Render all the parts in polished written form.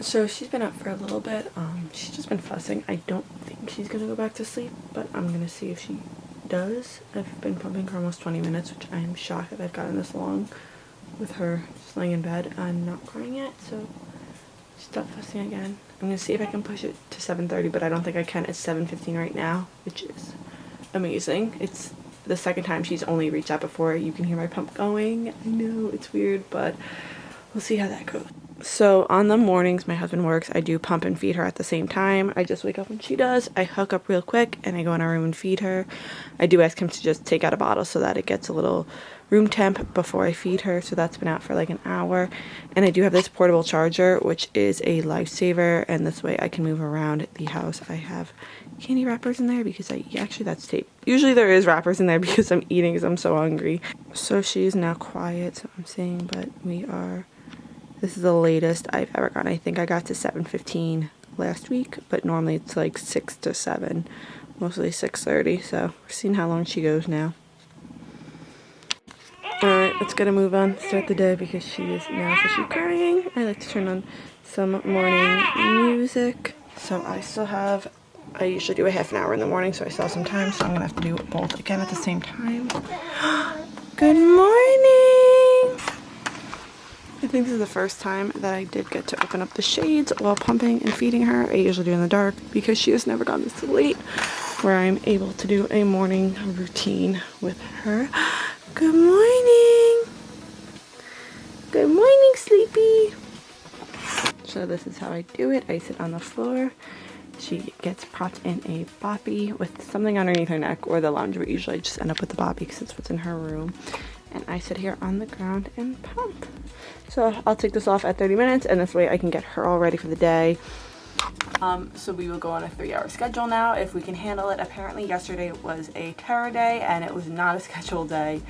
So she's been up for a little bit. She's just been fussing. I don't think she's gonna go back to sleep, but I'm gonna see if she does. I've been pumping her almost 20 minutes, which I am shocked that I've gotten this long with her just laying in bed and not crying yet. So stop fussing again. I'm gonna see if I can push it to 7:30, but I don't think I can. It's 7:15 right now, which is amazing. It's the second time she's only reached that before. You can hear my pump going. I know it's weird, but we'll see how that goes. So on the mornings my husband works, I do pump and feed her at the same time. I just wake up when she does. I hook up real quick and I go in our room and feed her. I do ask him to just take out a bottle so that it gets a little room temp before I feed her. So that's been out for like an hour. And I do have this portable charger, which is a lifesaver. And this way I can move around the house. I have candy wrappers in there because actually that's tape. Usually there is wrappers in there because I'm eating because I'm so hungry. So she's now quiet, so I'm saying, but this is the latest I've ever gone. I think I got to 7:15 last week, but normally it's like 6 to 7, mostly 6:30. So we're seeing how long she goes now. Alright, let's get a move on, start the day because she is now officially crying. I like to turn on some morning music. So I usually do a half an hour in the morning, so I still have some time, so I'm gonna have to do both again at the same time. Good morning! I think this is the first time that I did get to open up the shades while pumping and feeding her. I usually do in the dark because she has never gone this late where I'm able to do a morning routine with her. Good morning! Good morning, Sleepy! So this is how I do it. I sit on the floor. She gets propped in a boppy with something underneath her neck or the lounger, but usually I just end up with the boppy because it's what's in her room. And I sit here on the ground and pump. So I'll take this off at 30 minutes and this way I can get her all ready for the day. So we will go on a 3-hour schedule now if we can handle it. Apparently yesterday was a terror day and it was not a scheduled day.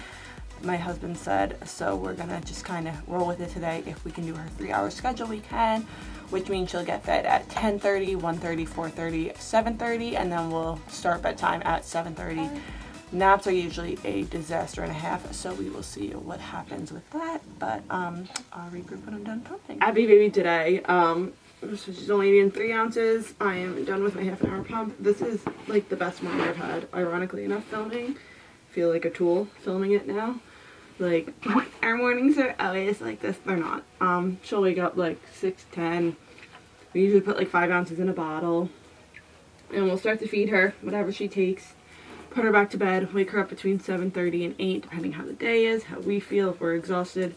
My husband said, so we're gonna just kind of roll with it today. If we can do her 3-hour schedule, we can, which means she'll get fed at 10:30, 1:30, 4:30, 7:30, and then we'll start bedtime at 7:30. Naps are usually a disaster and a half, so we will see what happens with that, but I'll regroup when I'm done pumping. Happy baby today. So she's only eating 3 ounces. I am done with my half an hour pump. This is like the best morning I've had, ironically enough, filming. I feel like a tool filming it now. Like, our mornings are always like this. They're not. She'll wake up like 6:10. We usually put like 5 ounces in a bottle. And we'll start to feed her, whatever she takes. Put her back to bed, wake her up between 7:30 and 8, depending how the day is, how we feel. If we're exhausted,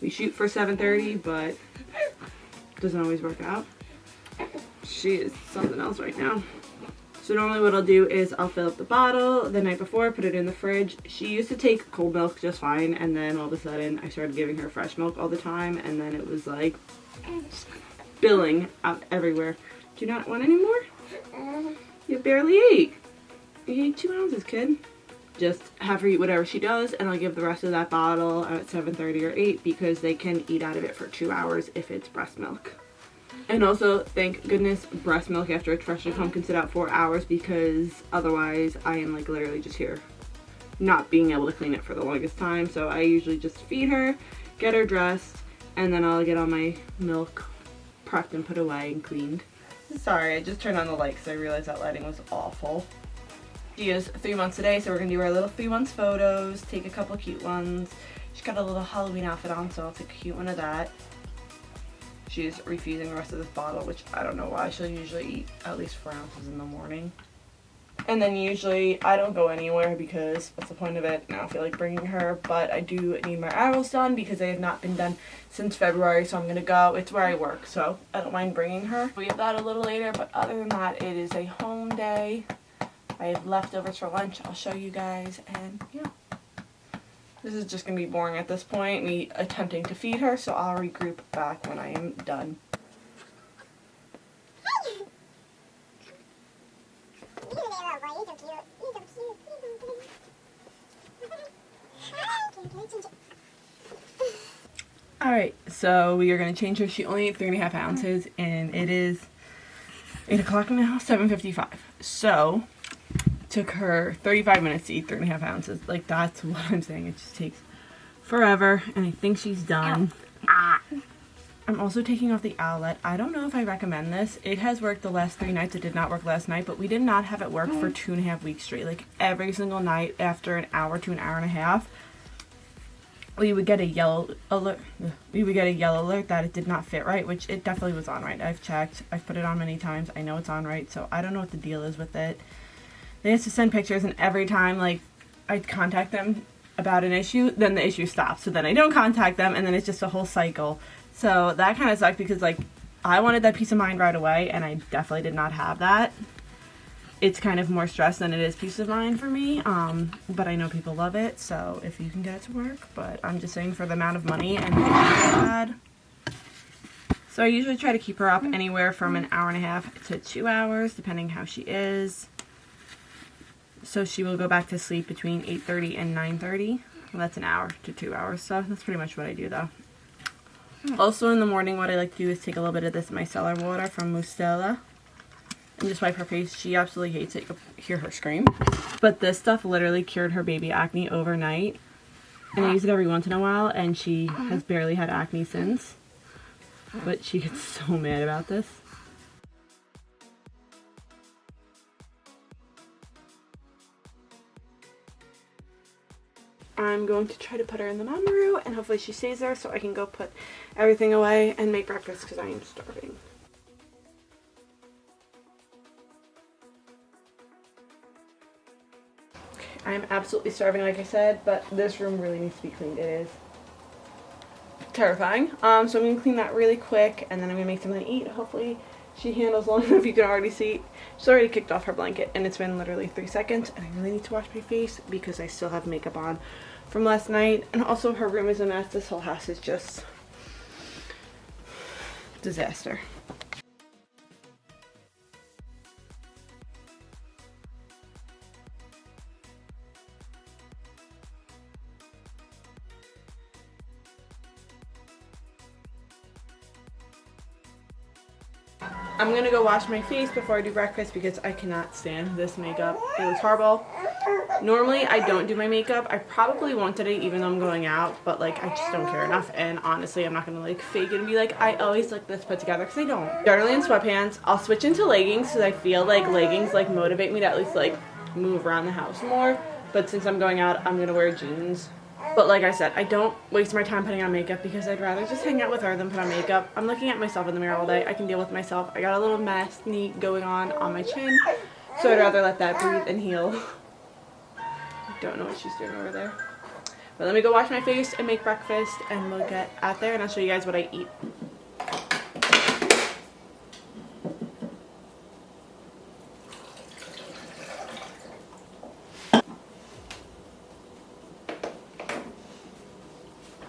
we shoot for 7:30, but it doesn't always work out. She is something else right now. So normally what I'll do is I'll fill up the bottle the night before, put it in the fridge. She used to take cold milk just fine, and then all of a sudden I started giving her fresh milk all the time, and then it was like spilling out everywhere. Do you not want any more? You barely ate. You ate 2 ounces, kid. Just have her eat whatever she does, and I'll give the rest of that bottle at 7:30 or 8 because they can eat out of it for 2 hours if it's breast milk. And also, thank goodness, breast milk after it's freshly pumped can sit out 4 hours because otherwise I am like literally just here not being able to clean it for the longest time. So I usually just feed her, get her dressed, and then I'll get all my milk prepped and put away and cleaned. Sorry, I just turned on the light because I realized that lighting was awful. She is 3 months today, so we're going to do our little 3 months photos, take a couple cute ones. She's got a little Halloween outfit on, so I'll take a cute one of that. She's refusing the rest of this bottle, which I don't know why. She'll usually eat at least 4 ounces in the morning. And then usually I don't go anywhere because what's the point of it? I don't feel like bringing her, but I do need my arrows done because they have not been done since February, so I'm going to go. It's where I work, so I don't mind bringing her. We have that a little later, but other than that, it is a home day. I have leftovers for lunch. I'll show you guys, and yeah. This is just going to be boring at this point, me attempting to feed her, so I'll regroup back when I am done. Alright, so we are going to change her. She only ate 3.5 ounces, and it is 8 o'clock now, 7:55. So took her 35 minutes to eat 3.5 ounces. Like, that's what I'm saying. It just takes forever, and I think she's done. I'm also taking off the outlet. I don't know if I recommend this. It has worked the last 3 nights. It did not work last night, but we did not have it work for 2.5 weeks straight. Like every single night after an hour to an hour and a half, we would get a yellow alert. We would get a yellow alert that it did not fit right, which it definitely was on right. I've checked. I've put it on many times. I know it's on right, so I don't know what the deal is with it. They have to send pictures, and every time like I contact them about an issue, then the issue stops. So then I don't contact them, and then it's just a whole cycle. So that kind of sucked because like I wanted that peace of mind right away, and I definitely did not have that. It's kind of more stress than it is peace of mind for me, but I know people love it, so if you can get it to work. But I'm just saying for the amount of money and bad. So I usually try to keep her up anywhere from an hour and a half to 2 hours, depending how she is. So she will go back to sleep between 8:30 and 9:30. Well, that's an hour to 2 hours, so that's pretty much what I do though. Also in the morning, what I like to do is take a little bit of this micellar water from Mustela and just wipe her face. She absolutely hates it. You'll hear her scream. But this stuff literally cured her baby acne overnight. And I use it every once in a while, and she has barely had acne since. But she gets so mad about this. I'm going to try to put her in the mamaru, and hopefully she stays there so I can go put everything away and make breakfast because I am starving. Okay, I am absolutely starving, like I said, but this room really needs to be cleaned. It is terrifying. So I'm going to clean that really quick, and then I'm going to make something to eat. Hopefully she handles long enough. You can already see she's already kicked off her blanket, and it's been literally 3 seconds, and I really need to wash my face because I still have makeup on from last night. And also her room is a mess. This whole house is just disaster. I'm gonna go wash my face before I do breakfast because I cannot stand this makeup. It was horrible. Normally I don't do my makeup. I probably won't today even though I'm going out, but like I just don't care enough, and honestly I'm not gonna like fake it and be like I always look this put together because I don't. Generally in sweatpants. I'll switch into leggings because I feel like leggings like motivate me to at least like move around the house more, but since I'm going out I'm gonna wear jeans. But like I said, I don't waste my time putting on makeup because I'd rather just hang out with her than put on makeup. I'm looking at myself in the mirror all day. I can deal with myself. I got a little mess going on my chin, so I'd rather let that breathe and heal. I don't know what she's doing over there. But let me go wash my face and make breakfast, and we'll get out there and I'll show you guys what I eat.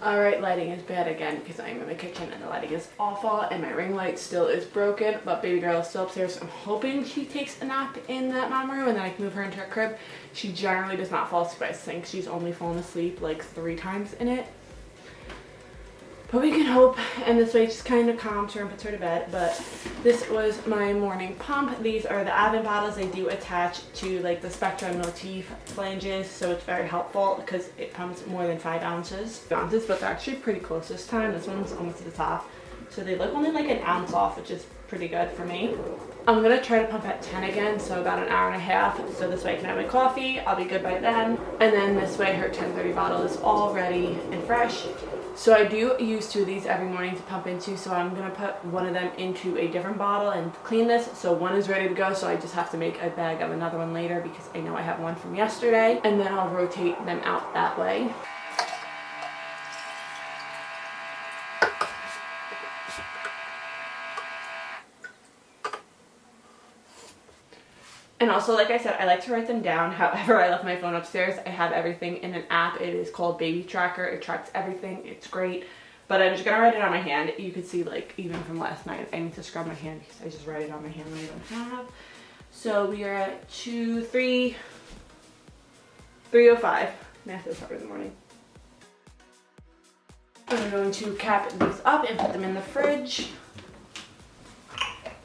Alright, lighting is bad again because I'm in my kitchen and the lighting is awful and my ring light still is broken, but baby girl is still upstairs. So I'm hoping she takes a nap in that mom room and then I can move her into her crib. She generally does not fall asleep. I think she's only fallen asleep like 3 times in it. But we can hope, and this way it just kind of calms her and puts her to bed. But this was my morning pump. These are the Avon bottles. They do attach to like the Spectrum motif flanges, so it's very helpful because it pumps more than 5 ounces. But they're actually pretty close this time. This one's almost to the top. So they look only like an ounce off, which is pretty good for me. I'm gonna try to pump at 10 again, so about an hour and a half. So this way I can have my coffee. I'll be good by then. And then this way her 10:30 bottle is all ready and fresh. So I do use 2 of these every morning to pump into, so I'm going to put one of them into a different bottle and clean this. So one is ready to go, so I just have to make a bag of another one later because I know I have one from yesterday. And then I'll rotate them out that way. And also, like I said, I like to write them down. However, I left my phone upstairs. I have everything in an app. It is called Baby Tracker. It tracks everything. It's great. But I'm just going to write it on my hand. You could see, like, even from last night, I need to scrub my hand because I just write it on my hand when I don't have. So we are at 3:05. Math is hard in the morning. I'm going to cap these up and put them in the fridge.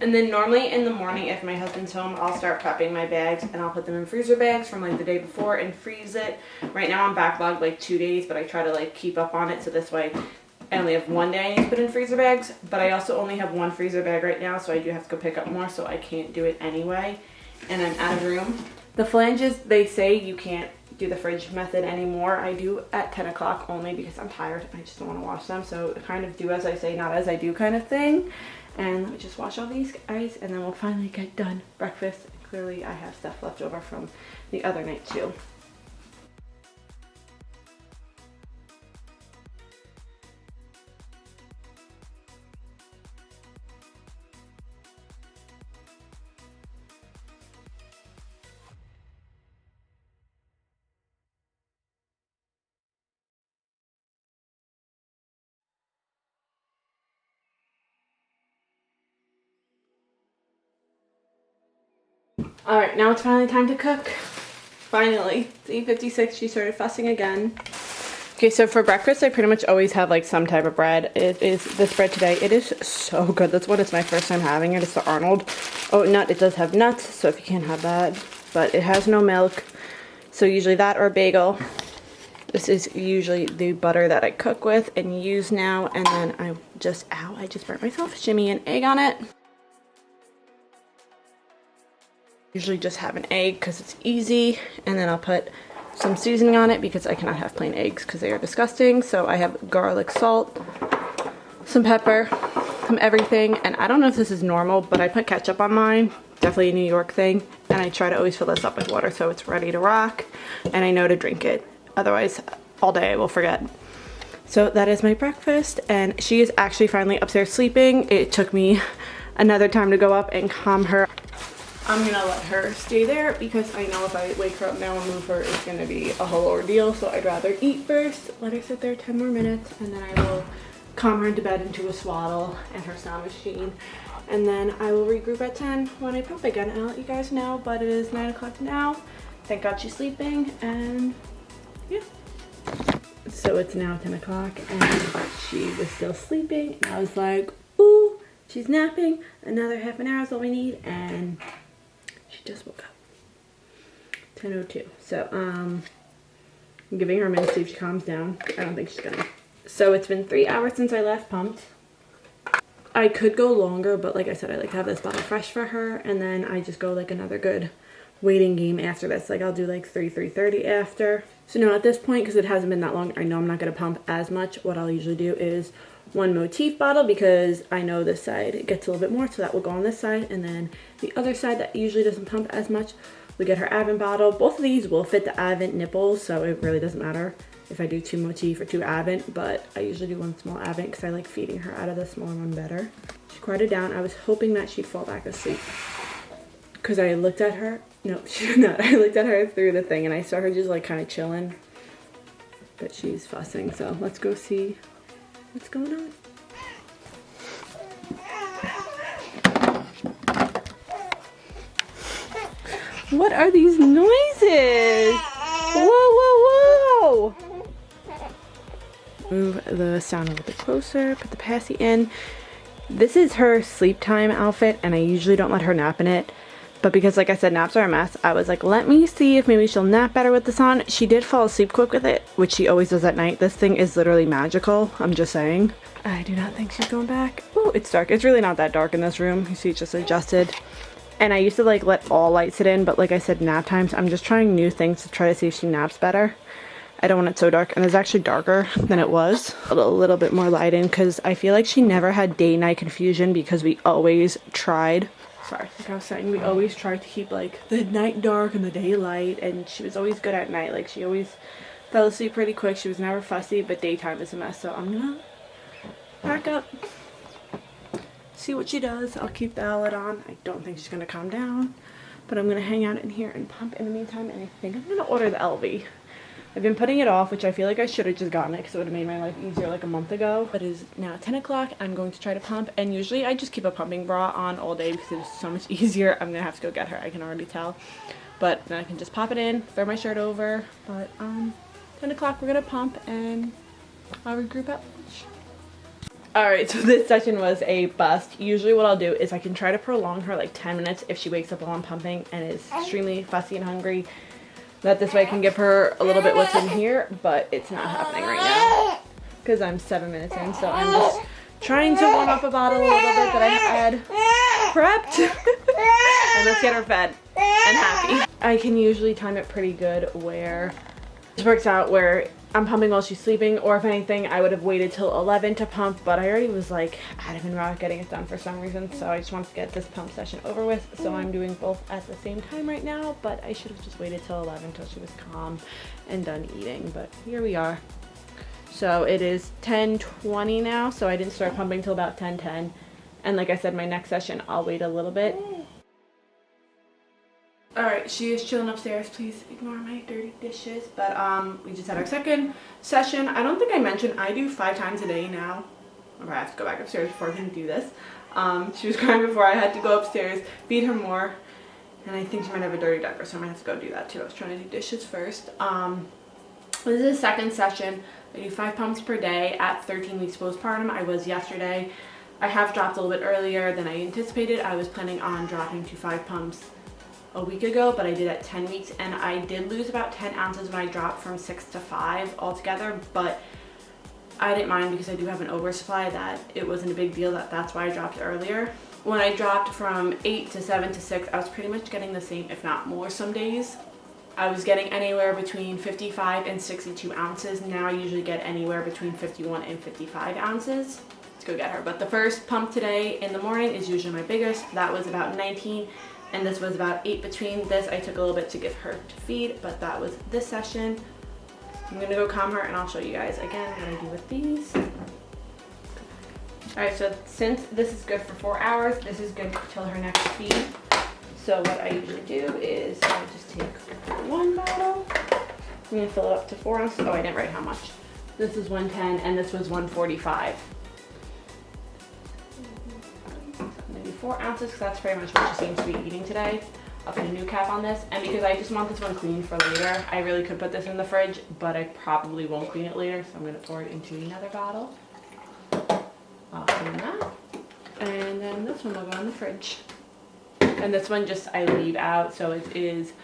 And then normally in the morning, if my husband's home, I'll start prepping my bags and I'll put them in freezer bags from like the day before and freeze it. Right now I'm backlogged like 2 days, but I try to like keep up on it so this way I only have one day I need to put in freezer bags, but I also only have one freezer bag right now, so I do have to go pick up more, so I can't do it anyway. And I'm out of room. The flanges, they say you can't do the fridge method anymore. I do at 10 o'clock only because I'm tired. I just don't want to wash them. So kind of do as I say, not as I do kind of thing. And let me just wash all these guys and then we'll finally get done breakfast. Clearly I have stuff left over from the other night too. Alright, now it's finally time to cook. Finally. It's 8:56, she started fussing again. Okay, so for breakfast, I pretty much always have like some type of bread. It is this bread today. It is so good. That's what it's my first time having it. It's the Arnold oat nut. It does have nuts, so if you can't have that. But it has no milk. So usually that or bagel. This is usually the butter that I cook with and use now. And then I just burnt myself. Shimmy an egg on it. Usually just have an egg because it's easy, and then I'll put some seasoning on it because I cannot have plain eggs because they are disgusting. So I have garlic, salt, some pepper, some everything, and I don't know if this is normal, but I put ketchup on mine, definitely a New York thing, and I try to always fill this up with water so it's ready to rock, and I know to drink it. Otherwise, all day I will forget. So that is my breakfast, and she is actually finally upstairs sleeping. It took me another time to go up and calm her. I'm gonna let her stay there because I know if I wake her up now and move her, it's gonna be a whole ordeal. So I'd rather eat first, let her sit there 10 more minutes, and then I will calm her into bed into a swaddle and her sound machine. And then I will regroup at 10 when I pump again. And I'll let you guys know, but it is 9 o'clock now. Thank God she's sleeping, and yeah. So it's now 10 o'clock and she was still sleeping. And I was like, ooh, she's napping. Another half an hour is all we need, and she just woke up. 10:02. So I'm giving her a minute to see if she calms down. I don't think she's gonna. So it's been 3 hours since I last pumped. I could go longer, but like I said, I like to have this bottle fresh for her, and then I just go like another good waiting game after this. Like I'll do like 3:30 after. So now at this point, because it hasn't been that long, I know I'm not gonna pump as much. What I'll usually do is one motif bottle because I know this side gets a little bit more, so that will go on this side, and then the other side that usually doesn't pump as much, we get her Advent bottle. Both of these will fit the Advent nipples, so it really doesn't matter if I do 2 motif or 2 Advent, but I usually do 1 small Advent because I like feeding her out of the smaller one better. She quieted down. I was hoping that she'd fall back asleep because I looked at her. No, she did not. I looked at her through the thing and I saw her just like kind of chilling, but she's fussing. So let's go see what's going on. What are these noises? Whoa, whoa, whoa! Move the sound a little bit closer, put the passy in. This is her sleep time outfit, and I usually don't let her nap in it. But because, like I said, naps are a mess, I was like, let me see if maybe she'll nap better with this on. She did fall asleep quick with it, which she always does at night. This thing is literally magical, I'm just saying. I do not think she's going back. Oh, it's dark. It's really not that dark in this room. You see, it's just adjusted. And I used to like let all lights sit in, but like I said, nap times, I'm just trying new things to try to see if she naps better. I don't want it so dark, and it's actually darker than it was. A little bit more light in, because I feel like she never had day-night confusion because we always tried. Sorry, like I was saying, we always tried to keep like the night dark and the day light, and she was always good at night. Like she always fell asleep pretty quick. She was never fussy, but daytime is a mess. So I'm gonna pack up, see what she does. I'll keep the outlet on. I don't think she's gonna calm down, but I'm gonna hang out in here and pump in the meantime, and I think I'm gonna order the LV. I've been putting it off, which I feel like I should have just gotten it because it would have made my life easier like a month ago. But it is now 10 o'clock. I'm going to try to pump, and usually I just keep a pumping bra on all day because it's so much easier. I'm gonna have to go get her, I can already tell. But then I can just pop it in, throw my shirt over. But 10 o'clock we're gonna pump, and I'll regroup at lunch. Alright, so this session was a bust. Usually what I'll do is I can try to prolong her like 10 minutes if she wakes up while I'm pumping and is extremely fussy and hungry. That this way I can give her a little bit what's in here, but it's not happening right now. because I'm 7 minutes in, so I'm just trying to warm up a bottle a little bit that I had prepped. And let's get her fed and happy. I can usually time it pretty good where it works out where I'm pumping while she's sleeping, or if anything, I would have waited till 11 to pump, but I already was like adamant about getting it done for some reason, so I just wanted to get this pump session over with, so I'm doing both at the same time right now, but I should have just waited till 11 till she was calm and done eating, but here we are. So it is 10:20 now, so I didn't start pumping till about 10:10, and like I said, my next session, I'll wait a little bit. Alright, she is chilling upstairs. Please ignore my dirty dishes. But we just had our second session. I don't think I mentioned I do 5 times a day now. Okay, I have to go back upstairs before I can do this. She was crying before. I had to go upstairs, feed her more. And I think she might have a dirty diaper, so I might have to go do that too. I was trying to do dishes first. This is the second session. I do 5 pumps per day at 13 weeks postpartum. I was yesterday. I have dropped a little bit earlier than I anticipated. I was planning on dropping to 5 pumps a week ago, but I did at 10 weeks, and I did lose about 10 ounces when I dropped from 6 to 5 altogether, but I didn't mind because I do have an oversupply that it wasn't a big deal. That's why I dropped earlier. When I dropped from 8 to 7 to 6, I was pretty much getting the same, if not more some days. I was getting anywhere between 55 and 62 ounces. Now I usually get anywhere between 51 and 55 ounces. Let's go get her. But the first pump today in the morning is usually my biggest. That was about 19. And this was about 8 between. This I took a little bit to give her to feed, but that was this session. I'm gonna go calm her and I'll show you guys again what I do with these. Alright, so since this is good for 4 hours, this is good till her next feed. So what I usually do is I just take 1 bottle. I'm gonna fill it up to 4 ounces. Oh, I didn't write how much. This is 110 and this was 145. 4 ounces, because that's pretty much what she seems to be eating today. I'll put a new cap on this, and because I just want this one clean for later, I really could put this in the fridge, but I probably won't clean it later, so I'm going to pour it into another bottle. I'll clean that, and then this one will go in the fridge. And this one just I leave out, so it is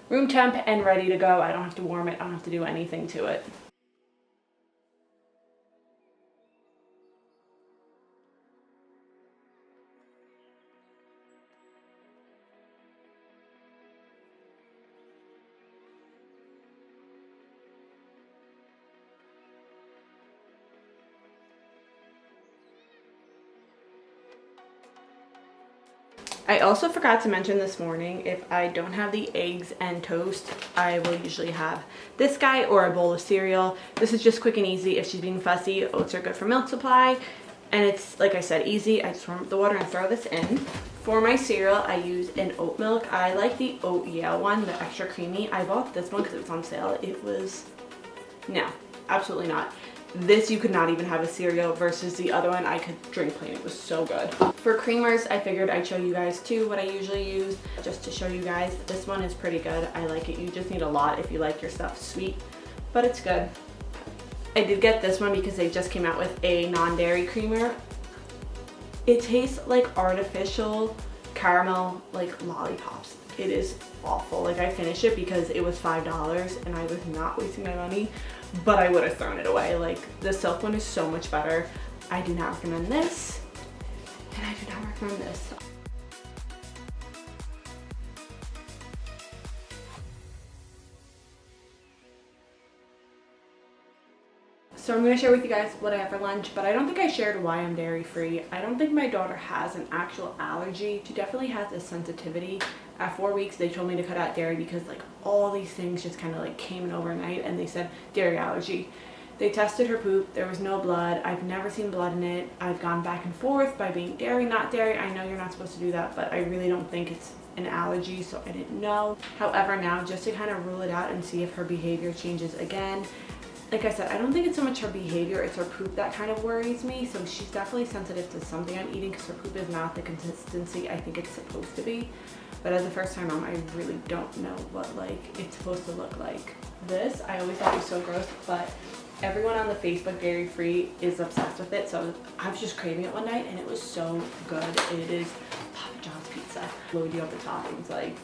room temp and ready to go. I don't have to warm it, I don't have to do anything to it. I also forgot to mention this morning, if I don't have the eggs and toast, I will usually have this guy or a bowl of cereal. This is just quick and easy if she's being fussy. Oats are good for milk supply, and it's, like I said, easy. I just warm up the water and throw this in. For my cereal, I use an oat milk. I like the oat Yale one, the extra creamy. I bought this one because it was on sale. It was, no, absolutely not. This you could not even have a cereal versus the other one I could drink plain. It was so good. For creamers, I figured I'd show you guys too what I usually use just to show you guys. This one is pretty good. I like it. You just need a lot if you like your stuff sweet, but it's good. I did get this one because they just came out with a non-dairy creamer. It tastes like artificial caramel like lollipops. It is awful. Like, I finished it because it was $5 and I was not wasting my money, but I would have thrown it away. Like, the Silk one is so much better. I do not recommend this, and I do not recommend this. So I'm going to share with you guys what I have for lunch, but I don't think I shared why I'm dairy free. I don't think my daughter has an actual allergy. She definitely has a sensitivity. At 4 weeks, they told me to cut out dairy because like all these things just kind of like came in overnight, and they said dairy allergy. They tested her poop. There was no blood. I've never seen blood in it. I've gone back and forth by being dairy, not dairy. I know you're not supposed to do that, but I really don't think it's an allergy, so I didn't know. However, now just to kind of rule it out and see if her behavior changes again, like I said, I don't think it's so much her behavior, it's her poop that kind of worries me. So she's definitely sensitive to something I'm eating because her poop is not the consistency I think it's supposed to be. But as a first time mom, I really don't know what like it's supposed to look like. This, I always thought was so gross, but everyone on the Facebook Dairy Free is obsessed with it. So I was just craving it one night and it was so good. It is Papa John's pizza. Load you up with toppings, like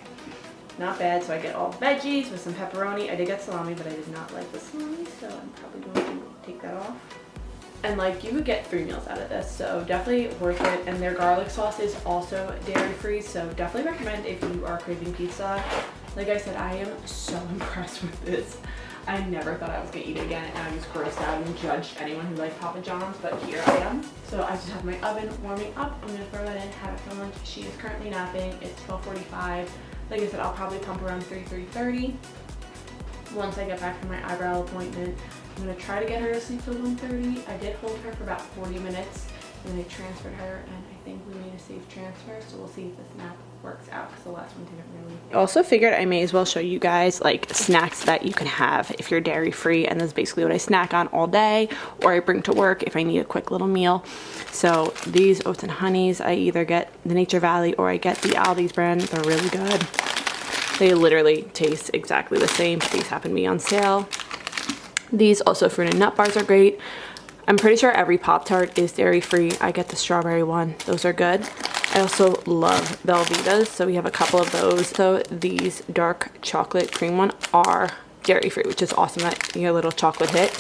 not bad. So I get all the veggies with some pepperoni. I did get salami, but I did not like the salami, so I'm probably going to take that off. And like, you would get 3 meals out of this, so definitely worth it. And their garlic sauce is also dairy free, so definitely recommend if you are craving pizza. Like I said, I am so impressed with this. I never thought I was gonna eat it again, and I was grossed out and judged anyone who liked Papa John's, but here I am. So I just have my oven warming up. I'm gonna throw that in, have it for lunch. She is currently napping. It's 12:45. Like I said, I'll probably pump around 3:30. Once I get back from my eyebrow appointment, I'm gonna try to get her to sleep till 1:30. I did hold her for about 40 minutes, and I transferred her, and I think we made a safe transfer, so we'll see if this nap works out, because the last one didn't really. I also figured I may as well show you guys like snacks that you can have if you're dairy free, and that's basically what I snack on all day, or I bring to work if I need a quick little meal. So these oats and honeys, I either get the Nature Valley or I get the Aldi's brand. They're really good. They literally taste exactly the same. These happen to be on sale. These also fruit and nut bars are great. I'm pretty sure every Pop-Tart is dairy free. I get the strawberry one. Those are good. I also love Velveeta's, so we have a couple of those. So these dark chocolate cream one are dairy free, which is awesome. That you get a little chocolate hit.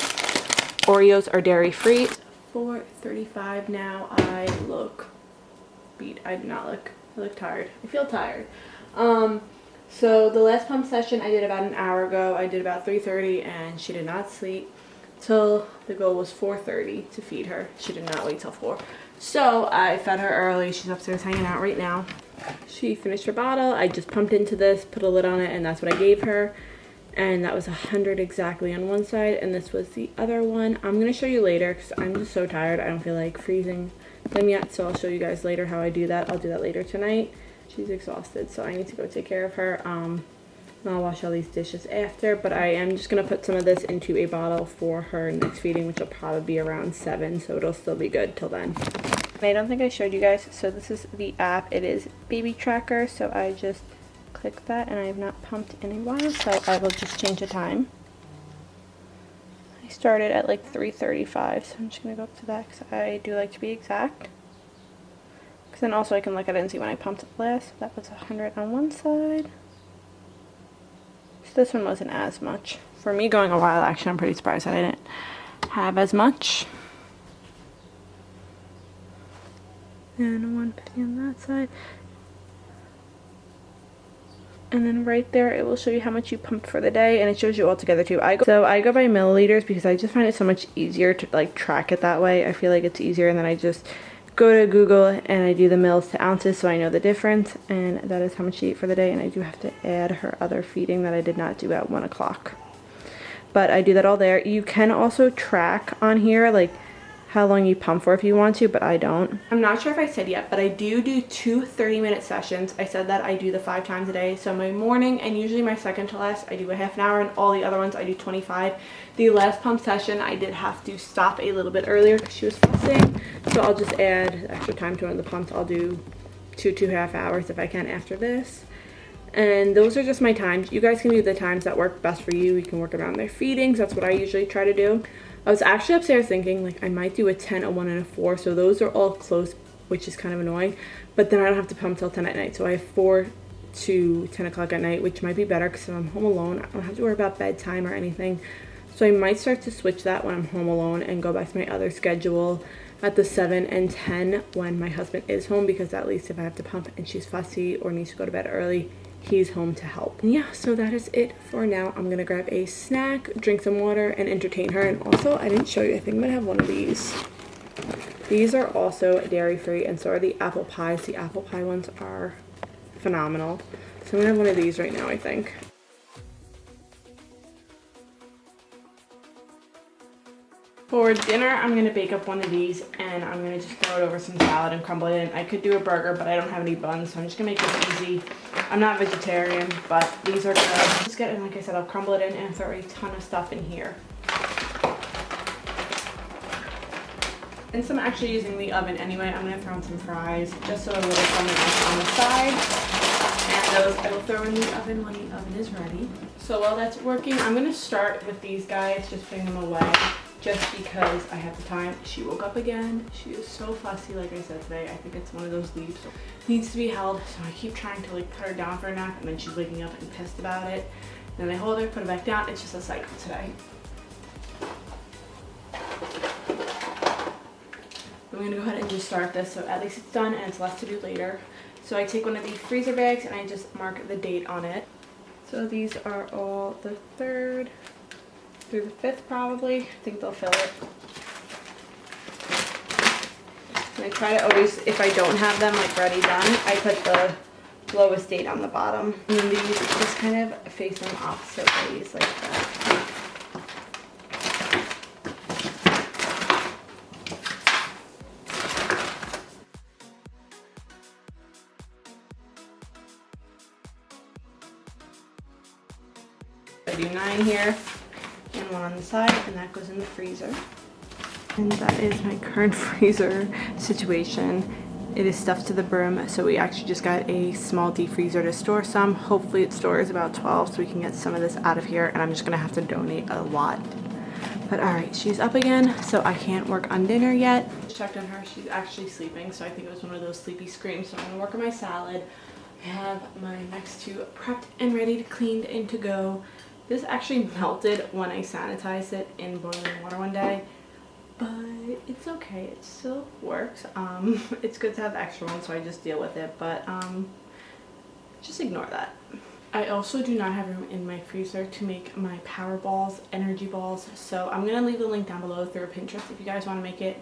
Oreos are dairy free. 4:35 now. I look beat. I do not look. I look tired. I feel tired. So the last pump session I did about an hour ago. I did about 3:30, and she did not sleep till the goal was 4:30 to feed her. She did not wait till 4. So I fed her early. She's upstairs hanging out right now. She finished her bottle. I just pumped into this, put a lid on it, and that's what I gave her. And that was 100 exactly on one side, and this was the other one. I'm gonna show you later because I'm just so tired. I don't feel like freezing them yet, so I'll show you guys later how I do that. I'll do that later tonight. She's exhausted, so I need to go take care of her. And I'll wash all these dishes after, but I am just gonna put some of this into a bottle for her next feeding, which will probably be around 7, so it'll still be good till then. I don't think I showed you guys, so this is the app. It is Baby Tracker, so I just click that, and I have not pumped in a while, so I will just change the time. I started at like 3:35, so I'm just gonna go up to that because I do like to be exact. Because then also I can look at it and see when I pumped it last. That was 100 on one side. So this one wasn't as much. For me going a while, actually, I'm pretty surprised that I didn't have as much. And 150 on that side. And then right there, it will show you how much you pumped for the day, and it shows you all together too. I go by milliliters because I just find it so much easier to like track it that way. I feel like it's easier, and then I just go to Google and I do the mils to ounces so I know the difference, and that is how much she ate for the day. And I do have to add her other feeding that I did not do at 1 o'clock. But I do that all there. You can also track on here like how long you pump for if you want to, but I don't. I'm not sure if I said yet, but I do 2 30-minute sessions. I said that I do the 5 times a day. So my morning and usually my second to last, I do a half an hour, and all the other ones I do 25. The last pump session, I did have to stop a little bit earlier because she was fussing. So I'll just add extra time to one of the pumps. I'll do 2.5 hours if I can after this. And those are just my times. You guys can do the times that work best for you. You can work around their feedings. That's what I usually try to do. I was actually upstairs thinking like I might do a 10, a 1, and a 4. So those are all close, which is kind of annoying. But then I don't have to pump till 10 at night. So I have 4 to 10 o'clock at night, which might be better because if I'm home alone, I don't have to worry about bedtime or anything. So I might start to switch that when I'm home alone and go back to my other schedule at the 7 and 10 when my husband is home, because at least if I have to pump and she's fussy or needs to go to bed early, he's home to help. And yeah, so that is it for now. I'm gonna grab a snack, drink some water, and entertain her. And also, I didn't show you, I think I'm gonna have one of these. These are also dairy free, and so are the apple pies. The apple pie ones are phenomenal. So I'm gonna have one of these right now, I think. For dinner, I'm gonna bake up one of these, and I'm gonna just throw it over some salad and crumble it in. I could do a burger, but I don't have any buns, so I'm just gonna make this easy. I'm not vegetarian, but these are good. Just get it, like I said, I'll crumble it in and throw a ton of stuff in here. Since I'm actually using the oven anyway, I'm gonna throw in some fries, just so a little something else on the side. And those I will throw in the oven when the oven is ready. So while that's working, I'm gonna start with these guys, just putting them away. Just because I have the time. She woke up again. She is so fussy, like I said today. I think it's one of those leaves. So needs to be held. So I keep trying to like put her down for a nap, and then she's waking up and pissed about it. Then I hold her, put her back down. It's just a cycle today. I'm gonna go ahead and just start this so at least it's done and it's less to do later. So I take one of these freezer bags and I just mark the date on it. So these are all the 3rd through the 5th probably. I think they'll fill it. And I try to always, if I don't have them like ready done, I put the lowest date on the bottom. And then these just kind of face them opposite ways like that. I do 9 here and 1 on the side, and that goes in the freezer. And that is my current freezer situation. It is stuffed to the brim, so we actually just got a small deep freezer to store some. Hopefully it stores about 12 so we can get some of this out of here, and I'm just gonna have to donate a lot. But all right, she's up again, so I can't work on dinner yet. Just checked on her, she's actually sleeping, so I think it was one of those sleepy screams. So I'm gonna work on my salad. I have my next 2 prepped and ready to clean and to go. This actually melted when I sanitized it in boiling water one day, but it's okay, it still works. It's good to have extra ones, so I just deal with it, but just ignore that. I also do not have room in my freezer to make my power balls, energy balls, so I'm gonna leave the link down below through Pinterest if you guys want to make it.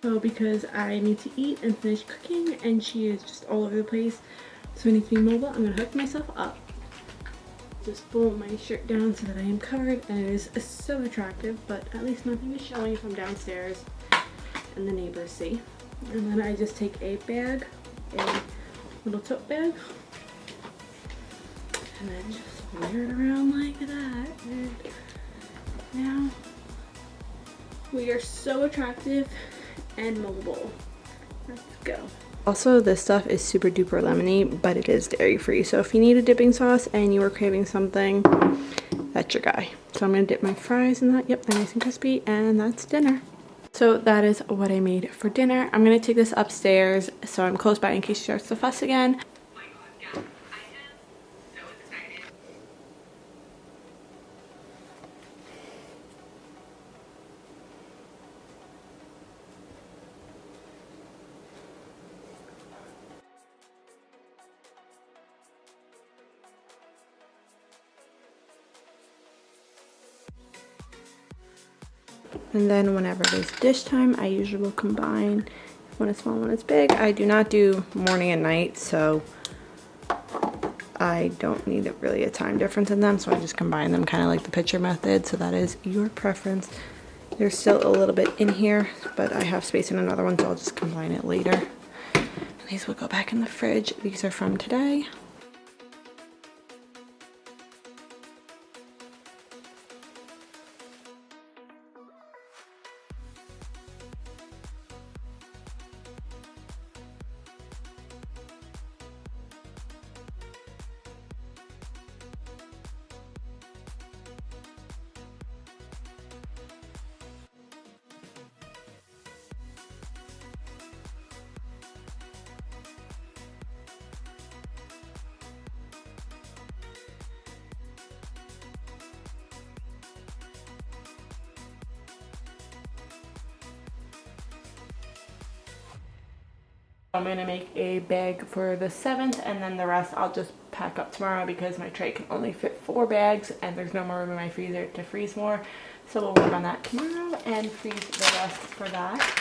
So because I need to eat and finish cooking and she is just all over the place, so I need to be mobile, I'm going to hook myself up. Just pull my shirt down so that I am covered, and it is so attractive, but at least nothing is showing if I'm downstairs and the neighbors see. And then I just take a bag, a little tote bag, and then just wear it around like that. And now we are so attractive and mobile. Let's go. Also, this stuff is super duper lemony, but it is dairy free, so if you need a dipping sauce and you are craving something, that's your guy. So I'm gonna dip my fries in that. Yep, they're nice and crispy, and that's dinner. So that is what I made for dinner. I'm gonna take this upstairs so I'm close by in case she starts to fuss again. And then whenever it is dish time, I usually will combine one is small, one is big. I do not do morning and night, so I don't need really a time difference in them, so I just combine them kind of like the pitcher method. So that is your preference. There's still a little bit in here, but I have space in another one, so I'll just combine it later. These will go back in the fridge. These are from today. I'm gonna make a bag for the 7th, and then the rest I'll just pack up tomorrow because my tray can only fit 4 bags and there's no more room in my freezer to freeze more. So we'll work on that tomorrow and freeze the rest for that.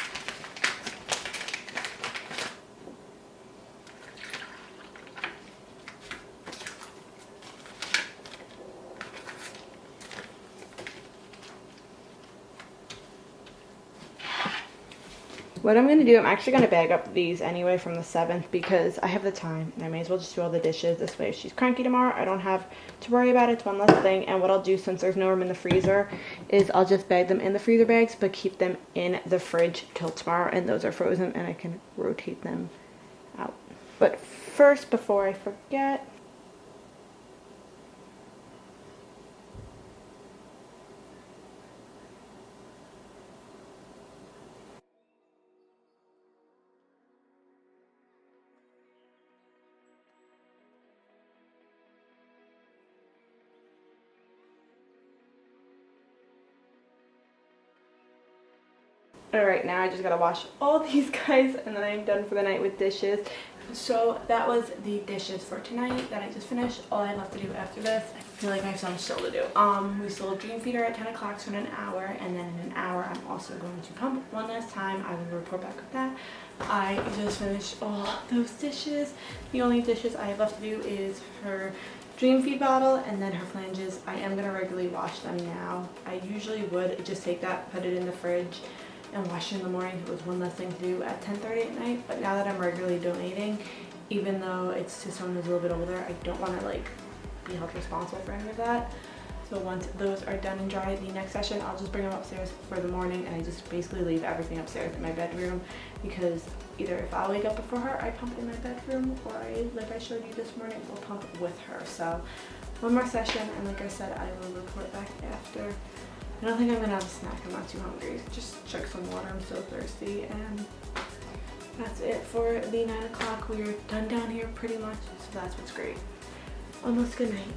What I'm going to do, I'm actually going to bag up these anyway from the 7th because I have the time and I may as well just do all the dishes. This way if she's cranky tomorrow, I don't have to worry about it. It's one less thing. And what I'll do, since there's no room in the freezer, is I'll just bag them in the freezer bags but keep them in the fridge till tomorrow, and those are frozen and I can rotate them out. But first, before I forget, Alright, now I just gotta wash all these guys and then I'm done for the night with dishes. So that was the dishes for tonight that I just finished. All I have left to do after this, I feel like I have some still to do. We still have dream feeder at 10 o'clock, so in an hour, and then in an hour I'm also going to pump one last time. I will report back with that. I just finished all those dishes. The only dishes I have left to do is her dream feed bottle and then her flanges. I am gonna regularly wash them now. I usually would just take that, put it in the fridge, and wash it in the morning. It was one less thing to do at 10:30 at night, but now that I'm regularly donating, even though it's to someone who's a little bit older, I don't want to like be held responsible for any of that. So once those are done and dry, the next session I'll just bring them upstairs for the morning, and I just basically leave everything upstairs in my bedroom, because either if I wake up before her, I pump in my bedroom, or like I showed you this morning, will pump with her. So one more session, and like I said, I will report back after. I don't think I'm gonna have a snack. I'm not too hungry. Just chug some water. I'm so thirsty. And that's it for the 9 o'clock. We're done down here pretty much. So that's what's great. Almost good night.